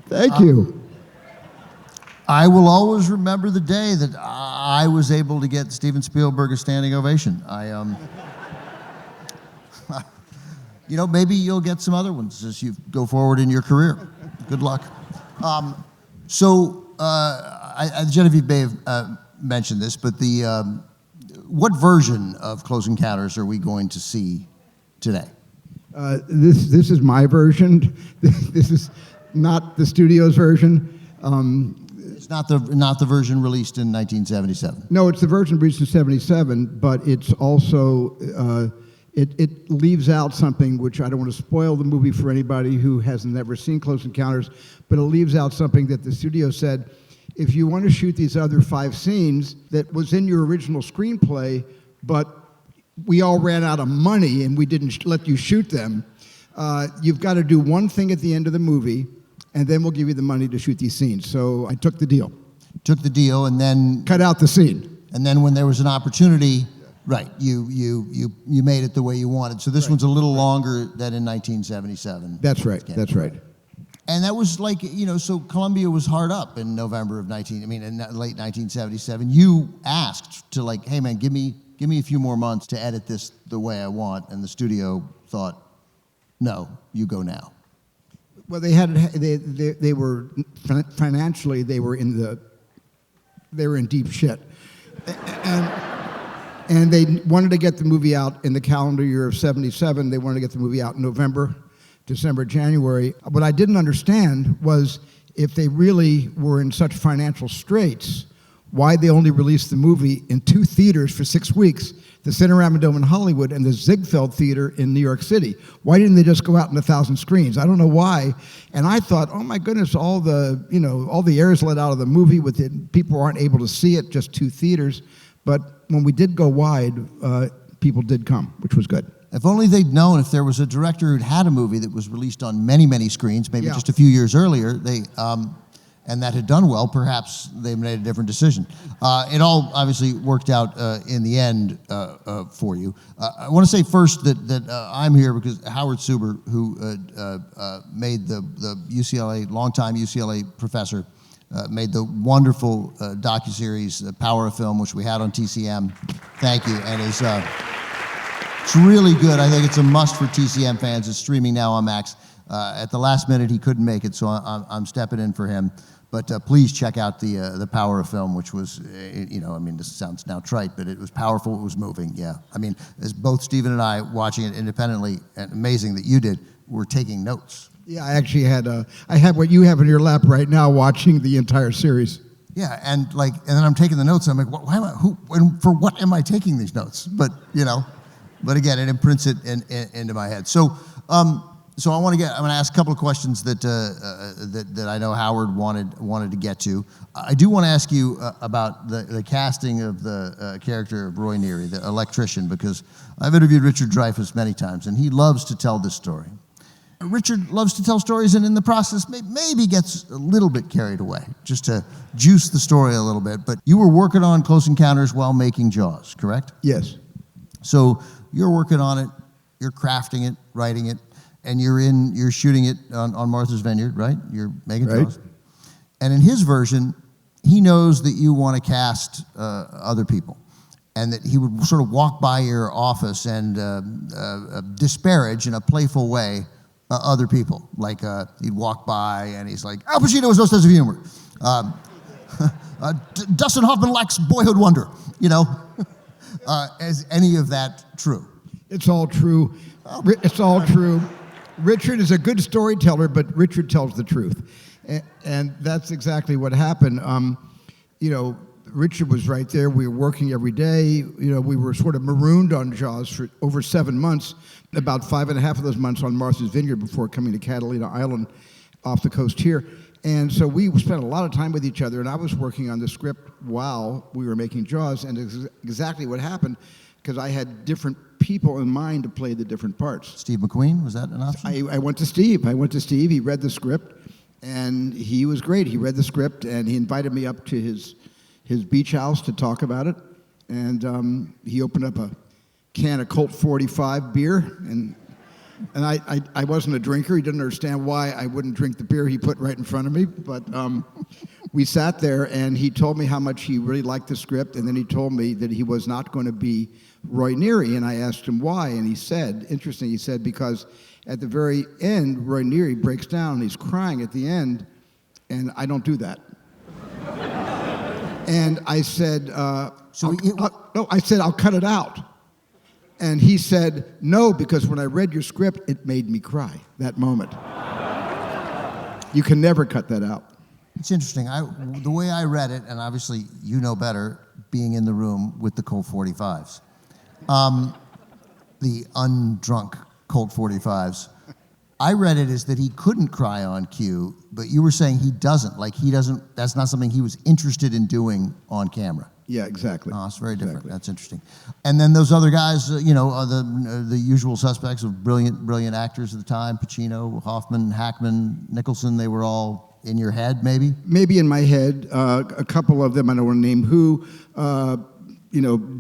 Thank you. I will always remember the day that I was able to get Steven Spielberg a standing ovation. Maybe you'll get some other ones as you go forward in your career. Good luck. Genevieve may have mentioned this, but what version of Close Encounters are we going to see today? This is my version. This is not the studio's version. It's not the version released in 1977. No, it's the version released in '77, but it's also it leaves out something which I don't want to spoil the movie for anybody who hasn't ever seen Close Encounters, but it leaves out something that the studio said, if you want to shoot these other 5 scenes that was in your original screenplay, but we all ran out of money and we didn't let you shoot them, you've got to do one thing at the end of the movie, and then we'll give you the money to shoot these scenes. So I took the deal. Took the deal, and then cut out the scene. And then when there was an opportunity, right, you made it the way you wanted. So this one's a little longer than in 1977. That's right. That's right. And that was like, so Columbia was hard up in November of in late 1977. You asked to hey man, give me a few more months to edit this the way I want, and the studio thought, no, you go now. Well, they were financially they were in deep shit, and they wanted to get the movie out in the calendar year of '77. They wanted to get the movie out in November, December, January. What I didn't understand was if they really were in such financial straits, why they only released the movie in 2 theaters for 6 weeks, the Cinerama Dome in Hollywood and the Ziegfeld Theater in New York City. Why didn't they just go out in 1,000 screens? I don't know why. And I thought, oh my goodness, all the air is let out of the movie with it. People aren't able to see it, just 2 theaters. But when we did go wide, people did come, which was good. If only they'd known, if there was a director who'd had a movie that was released on many, many screens, maybe just a few years earlier, and that had done well, perhaps they made a different decision. It all obviously worked out in the end for you. I want to say first that I'm here because Howard Suber, who made the UCLA, longtime UCLA professor, made the wonderful docuseries, The Power of Film, which we had on TCM. Thank you, and it's really good. I think it's a must for TCM fans. It's streaming now on Max. At the last minute, he couldn't make it, so I'm stepping in for him. But please check out the Power of Film, which was, this sounds now trite, but it was powerful, it was moving, yeah. As both Steven and I, watching it independently, and amazing that you did, were taking notes. Yeah, I actually I have what you have in your lap right now, watching the entire series. Yeah, and then I'm taking the notes, and I'm like, why am I, and for what am I taking these notes? But, but again, it imprints it into my head. So I'm going to ask a couple of questions that I know Howard wanted to get to. I do want to ask you about the casting of the character of Roy Neary, the electrician, because I've interviewed Richard Dreyfuss many times, and he loves to tell this story. Richard loves to tell stories, and in the process, maybe gets a little bit carried away, just to juice the story a little bit. But you were working on Close Encounters while making Jaws, correct? Yes. So you're working on it, you're crafting it, writing it, and you're shooting it on Martha's Vineyard, right? You're making Jaws. And in his version, he knows that you want to cast other people, and that he would sort of walk by your office and disparage in a playful way other people. Like he'd walk by and he's like, Al Pacino has no sense of humor. Dustin Hoffman lacks boyhood wonder, Is any of that true? It's all true. It's all true. Richard is a good storyteller, but Richard tells the truth. And that's exactly what happened. Richard was right there. We were working every day. We were sort of marooned on Jaws for over 7 months, about 5.5 of those months on Martha's Vineyard before coming to Catalina Island off the coast here. And so we spent a lot of time with each other, and I was working on the script while we were making Jaws, and exactly what happened, because I had different people in mind to play the different parts. Steve McQueen, was that an option? I went to Steve. He read the script, and he was great. He read the script, and he invited me up to his beach house to talk about it. And he opened up a can of Colt 45 beer, and And I wasn't a drinker. He didn't understand why I wouldn't drink the beer he put right in front of me. But we sat there, and he told me how much he really liked the script, and then he told me that he was not going to be Roy Neary. And I asked him why, and he said, interesting, he said, because at the very end, Roy Neary breaks down, and he's crying at the end, and I don't do that. And I said, no, I said, I'll cut it out. And he said, no, because when I read your script, it made me cry, that moment. You can never cut that out. It's interesting. The way I read it, and obviously you know better, being in the room with the Colt 45s, the undrunk Colt 45s, I read it as that he couldn't cry on cue, but you were saying he doesn't. Like that's not something he was interested in doing on camera. Yeah, exactly. Oh, it's very different. Exactly. That's interesting. And then those other guys, the usual suspects of brilliant actors at the time, Pacino, Hoffman, Hackman, Nicholson, they were all in your head, maybe? Maybe in my head. A couple of them, I don't want to name who,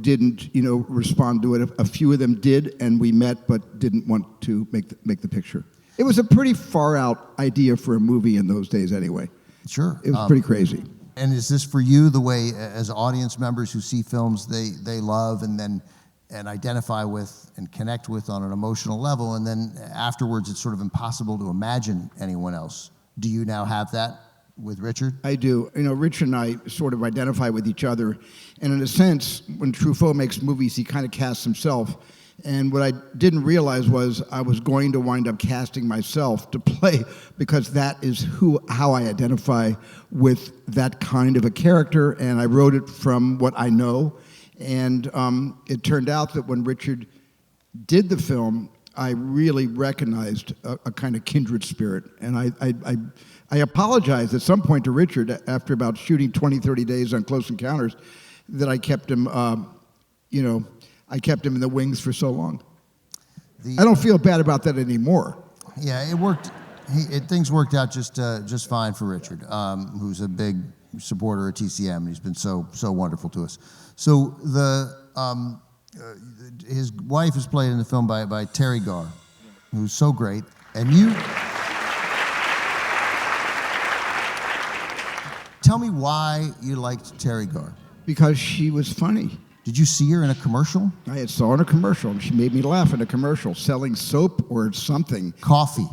didn't, respond to it. A few of them did, and we met, but didn't want to make the picture. It was a pretty far out idea for a movie in those days anyway. Sure. It was pretty crazy. And is this for you the way, as audience members who see films they love and identify with and connect with on an emotional level, and then afterwards it's sort of impossible to imagine anyone else? Do you now have that with Richard? I do. Richard and I sort of identify with each other. And in a sense, when Truffaut makes movies, he kind of casts himself. And what I didn't realize was I was going to wind up casting myself to play, because that is how I identify with that kind of a character, and I wrote it from what I know. And it turned out that when Richard did the film, I really recognized a kind of kindred spirit. And I apologized at some point to Richard after about shooting 20, 30 days on Close Encounters that I kept him, I kept him in the wings for so long. I don't feel bad about that anymore. Yeah, it worked. Things worked out just fine for Richard, who's a big supporter of TCM, and he's been so wonderful to us. So his wife is played in the film by Teri Garr, who's so great, and you. Tell me why you liked Teri Garr. Because she was funny. Did you see her in a commercial? I saw her in a commercial, and she made me laugh in a commercial, selling soap or something. Coffee,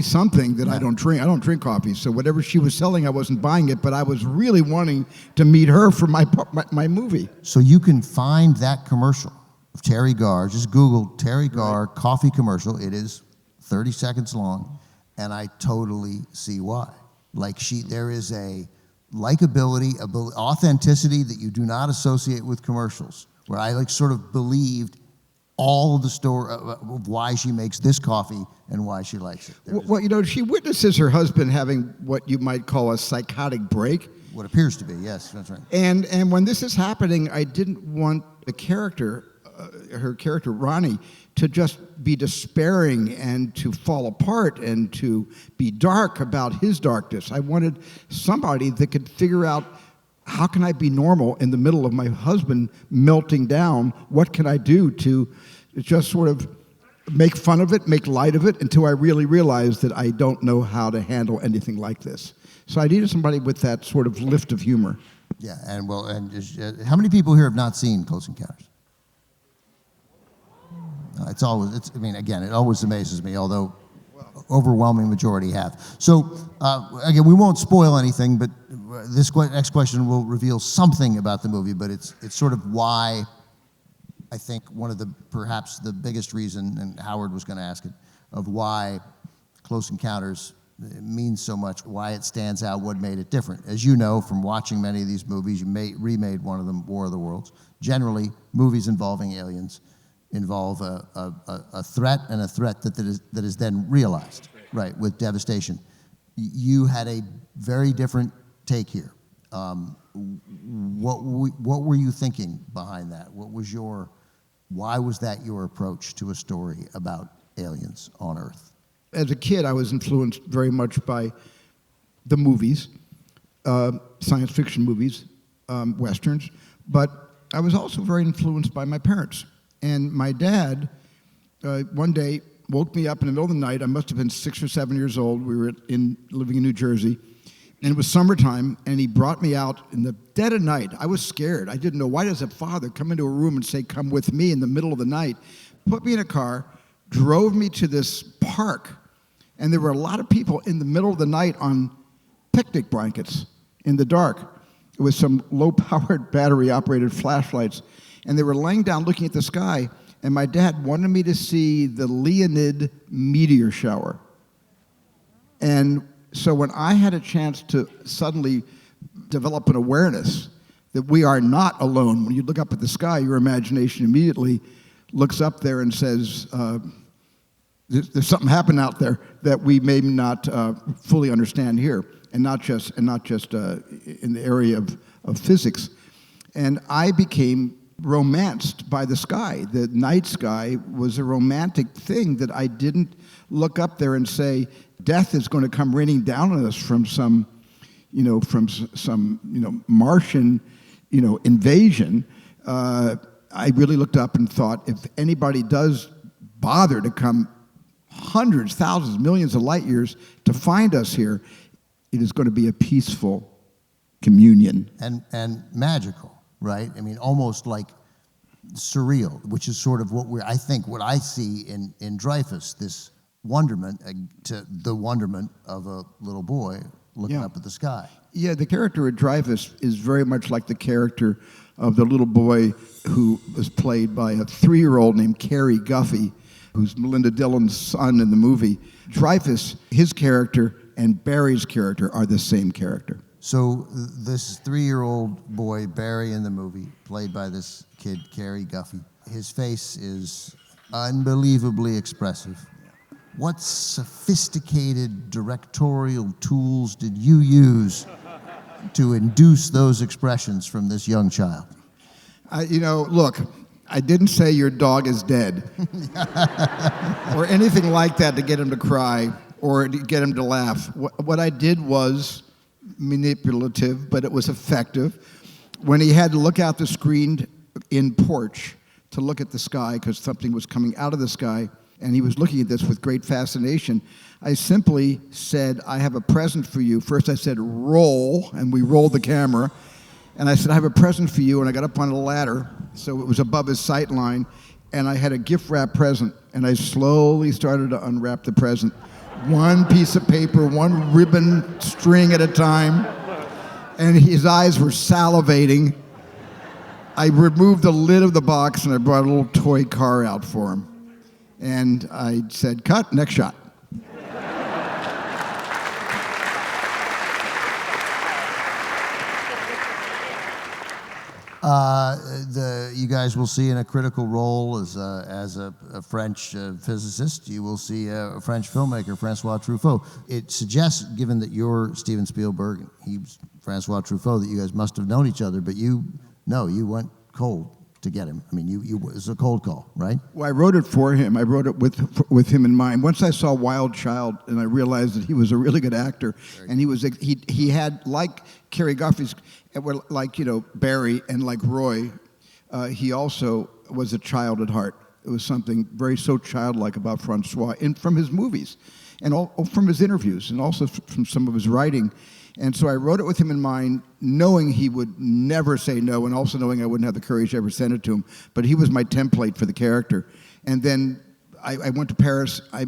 something that I don't drink. I don't drink coffee, so whatever she was selling, I wasn't buying it, but I was really wanting to meet her for my movie. So you can find that commercial of Teri Garr. Just Google Teri Garr coffee commercial. It is 30 seconds long, and I totally see why. There is a likability, authenticity that you do not associate with commercials, where I sort of believed all of the story of why she makes this coffee and why she likes it. Well, she witnesses her husband having what you might call a psychotic break. What appears to be, yes, that's right. And when this is happening, I didn't want the character, her character Ronnie, to just be despairing and to fall apart and to be dark about his darkness. I wanted somebody that could figure out, how can I be normal in the middle of my husband melting down? What can I do to just sort of make fun of it, make light of it, until I really realized that I don't know how to handle anything like this. So I needed somebody with that sort of lift of humor. Yeah, how many people here have not seen Close Encounters? It always amazes me, although overwhelming majority have. So, again, we won't spoil anything, but this next question will reveal something about the movie, but it's sort of why I think perhaps the biggest reason, and Howard was going to ask it, of why Close Encounters means so much, why it stands out, what made it different. As you know from watching many of these movies, you remade one of them, War of the Worlds. Generally, movies involving aliens involve a threat, and a threat that is then realized, right, with devastation. You had a very different take here. What were you thinking behind that? Why was that your approach to a story about aliens on Earth? As a kid, I was influenced very much by the movies, science fiction movies, Westerns, but I was also very influenced by my parents. And my dad, one day, woke me up in the middle of the night. I must have been 6 or 7 years old. We were living in New Jersey. And it was summertime, and he brought me out in the dead of night. I was scared. I didn't know, why does a father come into a room and say, come with me in the middle of the night? Put me in a car, drove me to this park, and there were a lot of people in the middle of the night on picnic blankets in the dark with some low-powered battery-operated flashlights. And they were laying down looking at the sky, and my dad wanted me to see the Leonid meteor shower. And so when I had a chance to suddenly develop an awareness that we are not alone, when you look up at the sky, your imagination immediately looks up there and says, there's something happening out there that we may not fully understand here, and not just in the area of physics. And I became romanced by the sky. The night sky was a romantic thing that I didn't look up there and say, death is going to come raining down on us from some Martian, invasion. I really looked up and thought, if anybody does bother to come hundreds, thousands, millions of light years to find us here, it is going to be a peaceful communion. And magical, right? I mean, almost like surreal, which is sort of what I see in Dreyfus, this wonderment to the wonderment of a little boy looking up at the sky. Yeah, the character of Dreyfus is very much like the character of the little boy who was played by a 3-year-old named Cary Guffey, who's Melinda Dillon's son in the movie. Dreyfus, his character, and Barry's character are the same character. So this 3-year-old boy, Barry in the movie, played by this kid, Cary Guffey, his face is unbelievably expressive. What sophisticated directorial tools did you use to induce those expressions from this young child? Look, I didn't say your dog is dead or anything like that to get him to cry or to get him to laugh. What I did was manipulative, but it was effective. When he had to look out the screen in porch to look at the sky because something was coming out of the sky, and he was looking at this with great fascination, I simply said, I have a present for you. First I said, roll, and we rolled the camera. And I said, I have a present for you, and I got up on a ladder, so it was above his sight line, and I had a gift wrap present, and I slowly started to unwrap the present. One piece of paper, one ribbon string at a time, and his eyes were salivating. I removed the lid of the box, and I brought a little toy car out for him. And I said, cut, next shot. You guys will see in a critical role as a French physicist, you will see a French filmmaker, Francois Truffaut. It suggests, given that you're Steven Spielberg and he's Francois Truffaut, that you guys must have known each other, but you went cold to get him. I mean, it was a cold call, right? Well, I wrote it for him. I wrote it with him in mind. Once I saw Wild Child, and I realized that he was a really good actor, and he had, like Cary Guffey's, like Barry and like Roy, he also was a child at heart. It was something very so childlike about Francois, and from his movies, and from his interviews, and also from some of his writing. And so I wrote it with him in mind, knowing he would never say no, and also knowing I wouldn't have the courage to ever send it to him. But he was my template for the character. And then I went to Paris. I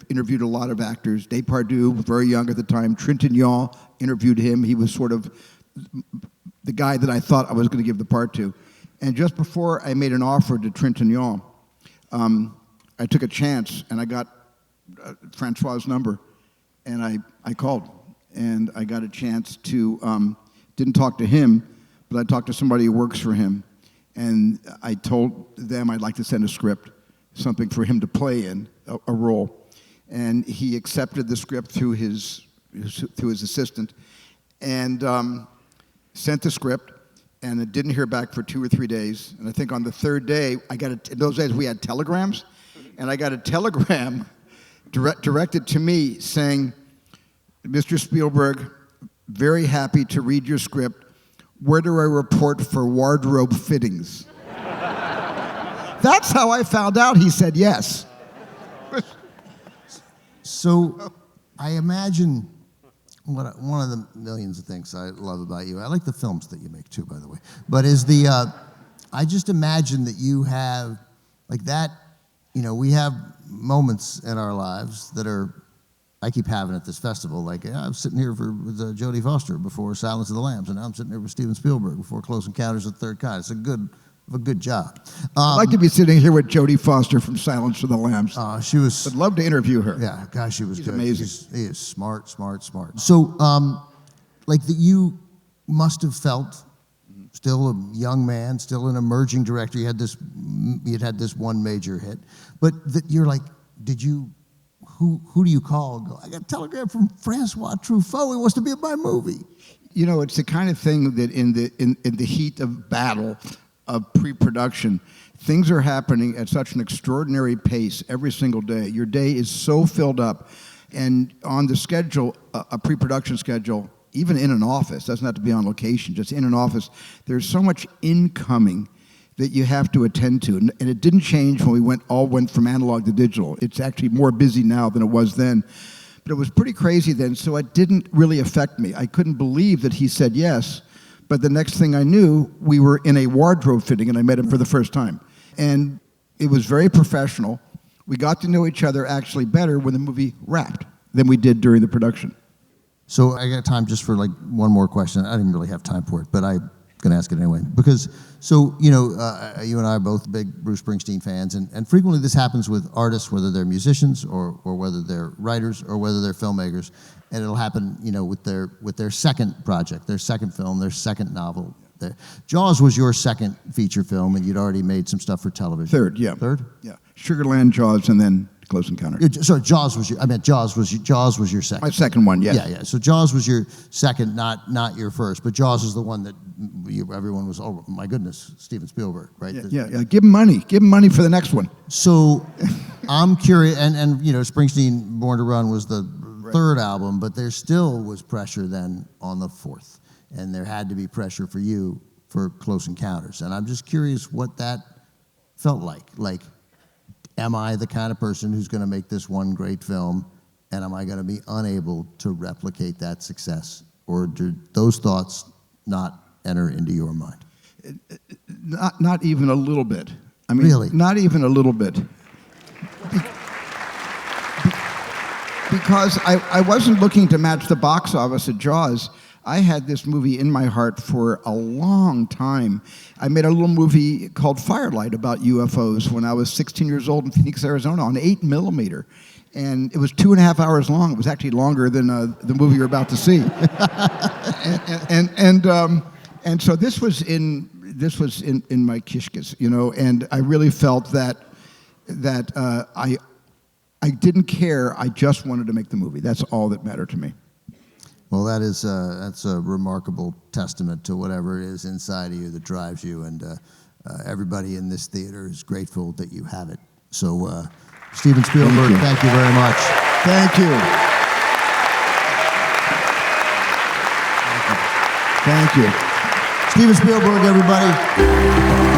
interviewed a lot of actors. Depardieu, very young at the time. Trintignant, interviewed him. He was sort of the guy that I thought I was going to give the part to. And just before I made an offer to Trintignant, I took a chance, and I got Francois' number, and I called. And I got a chance to, didn't talk to him, but I talked to somebody who works for him. And I told them I'd like to send a script, something for him to play in, a role. And he accepted the script through his assistant, and sent the script, and I didn't hear back for 2 or 3 days. And I think on the third day, in those days we had telegrams, and I got a telegram directed to me saying, Mr. Spielberg, very happy to read your script. Where do I report for wardrobe fittings? That's how I found out he said yes. So I imagine one of the millions of things I love about you. I like the films that you make too, by the way. But I just imagine that you have like that. We have moments in our lives that are. I keep having at this festival. Like I'm sitting here with Jodie Foster before Silence of the Lambs, and now I'm sitting here with Steven Spielberg before Close Encounters of the Third Kind. It's a good job. I'd like to be sitting here with Jodie Foster from Silence of the Lambs. She was. I'd love to interview her. Yeah, gosh, she was She's good. amazing. He is smart. So, like that, you must have felt still a young man, still an emerging director. You had this one major hit, but that you're like, did you? Who do you call? Go, I got a telegram from Francois Truffaut. He wants to be in my movie. It's the kind of thing that in the heat of battle, of pre-production, things are happening at such an extraordinary pace every single day. Your day is so filled up, and on the schedule, a pre-production schedule, even in an office, doesn't have to be on location, just in an office, there's so much incoming that you have to attend to. And it didn't change when we all went from analog to digital. It's actually more busy now than it was then. But it was pretty crazy then, so it didn't really affect me. I couldn't believe that he said yes, but the next thing I knew, we were in a wardrobe fitting, and I met him for the first time. And it was very professional. We got to know each other actually better when the movie wrapped than we did during the production. So I got time just for like one more question. I didn't really have time for it, but I'm going to ask it anyway. Because, you and I are both big Bruce Springsteen fans, and frequently this happens with artists, whether they're musicians or whether they're writers or whether they're filmmakers, and it'll happen, with their second project, their second film, their second novel. Jaws was your second feature film, and you'd already made some stuff for television. Third, yeah. Third? Yeah. Sugarland, Jaws, and then Close Encounters. Sorry, Jaws was your second. My second one, yes. Yeah. So Jaws was your second, not your first, but Jaws is the one that everyone was, oh my goodness, Steven Spielberg, right? Yeah. Give him money for the next one. So I'm curious, and Springsteen, Born to Run was the third album, but there still was pressure then on the fourth, and there had to be pressure for you for Close Encounters, and I'm just curious what that felt like. Like, am I the kind of person who's going to make this one great film, and am I going to be unable to replicate that success? Or do those thoughts not enter into your mind? Not even a little bit. I mean, really? Not even a little bit. Because I wasn't looking to match the box office at Jaws. I had this movie in my heart for a long time. I made a little movie called Firelight about UFOs when I was 16 years old in Phoenix, Arizona, on 8mm. And it was 2.5 hours long. It was actually longer than the movie you're about to see. and so this was in my kishkas, and I really felt that I didn't care. I just wanted to make the movie. That's all that mattered to me. Well, that's a remarkable testament to whatever it is inside of you that drives you, and everybody in this theater is grateful that you have it. So, Steven Spielberg, thank you very much. Thank you. Thank you. Steven Spielberg, everybody.